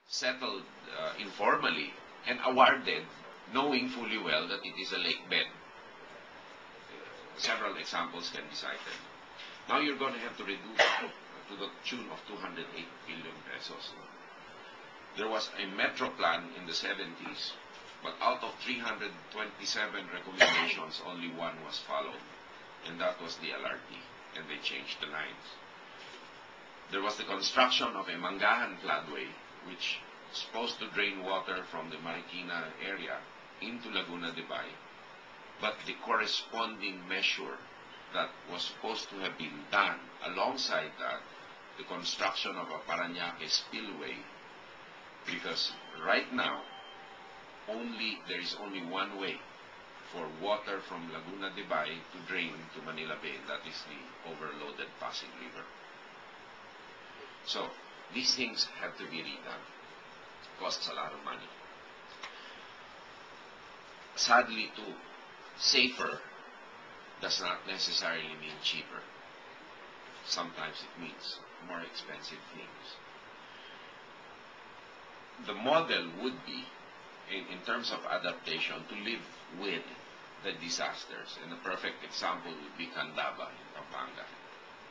settled informally and awarded, knowing fully well that it is a lake bed. Several examples can be cited. Now you're going to have to reduce it to the tune of 208 billion pesos. There was a metro plan in the 70s, but out of 327 recommendations, only one was followed, and that was the LRT, and they changed the lines. There was the construction of a Mangahan floodway, which is supposed to drain water from the Marikina area into Laguna de Bay, but the corresponding measure that was supposed to have been done alongside that, the construction of a Parañaque spillway, because right now there is only one way for water from Laguna de Bay to drain to Manila Bay, and that is the overloaded Pasig River. So these things have to be redone. It costs a lot of money. Sadly too, safer does not necessarily mean cheaper. Sometimes it means more expensive things. The model would be, in terms of adaptation, to live with the disasters. And the perfect example would be Candaba in Pampanga,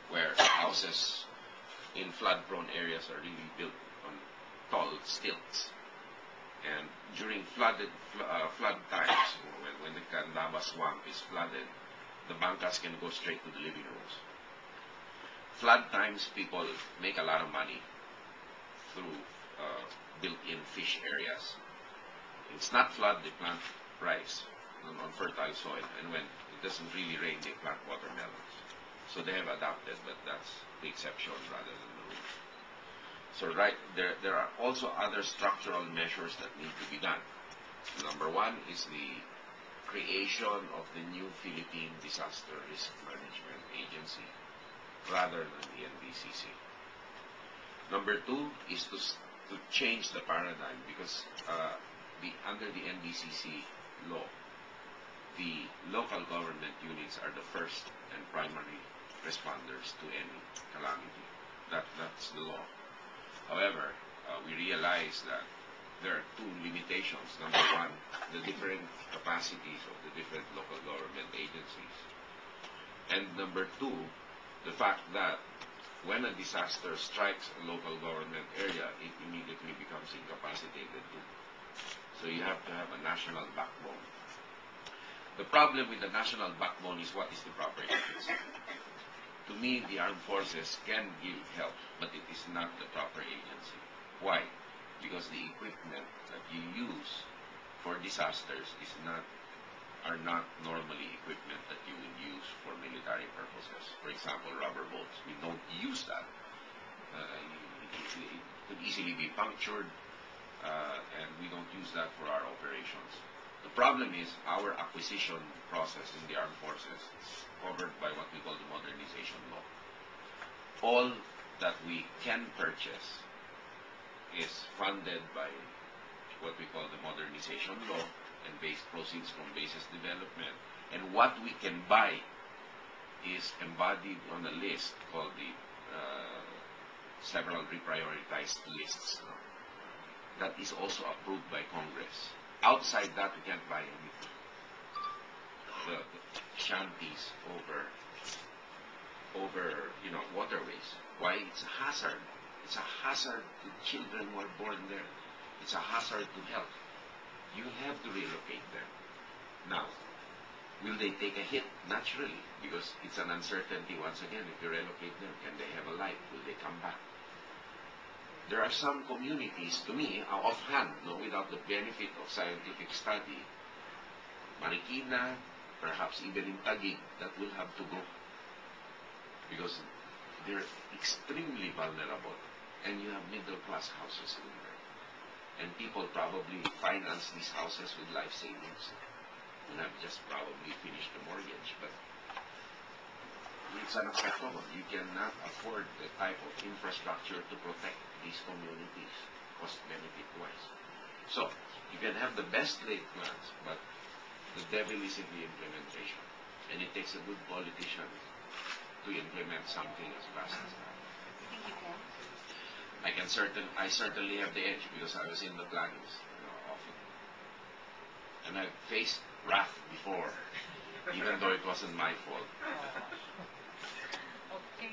where houses in flood-prone areas are really built on tall stilts. And during flood times, when the Candaba swamp is flooded, the bancas can go straight to the living rooms. Flood times, people make a lot of money through built-in fish areas. It's not flood, they plant rice on fertile soil, and when it doesn't really rain, they plant watermelons. So they have adapted, but that's the exception rather than the rule. So there are also other structural measures that need to be done. Number one is the creation of the new Philippine Disaster Risk Management Agency rather than the NBCC. Number two is to change the paradigm, because under the NBCC law, the local government units are the first and primary responders to any calamity. That's the law. However, we realize that there are two limitations. Number one, the different capacities of the different local government agencies. And number two, the fact that when a disaster strikes a local government area, it immediately becomes incapacitated too. So you have to have a national backbone. The problem with the national backbone is, what is the proper agency? To me, the armed forces can give help, but it is not the proper agency. Why? Because the equipment that you use for disasters are not normally equipment that you would use for military purposes. For example, rubber boats. We don't use that. It could easily be punctured, and we don't use that for our operations. The problem is our acquisition process in the armed forces is covered by what we call the modernization law. All that we can purchase is funded by what we call the modernization law and base proceeds from bases development. And what we can buy is embodied on a list called the several reprioritized lists. That is also approved by Congress. Outside that, we can't buy anything. The shanties over waterways. Why? It's a hazard. It's a hazard to children who are born there. It's a hazard to health. You have to relocate them. Now, will they take a hit? Naturally, because it's an uncertainty once again. If you relocate them, can they have a life? Will they come back? There are some communities, to me, offhand, without the benefit of scientific study, Marikina, perhaps even in Taguig, that will have to go. Because they're extremely vulnerable, and you have middle-class houses in there. And people probably finance these houses with life savings. And have just probably finished the mortgage, but it's unacceptable. You cannot afford the type of infrastructure to protect these communities, cost-benefit-wise. So, you can have the best laid plans, but the devil is in the implementation. And it takes a good politician to implement something as fast as that. Thank you, Ken. I certainly have the edge because I was in the plannings, often, and I've faced wrath before, even though it wasn't my fault. Okay,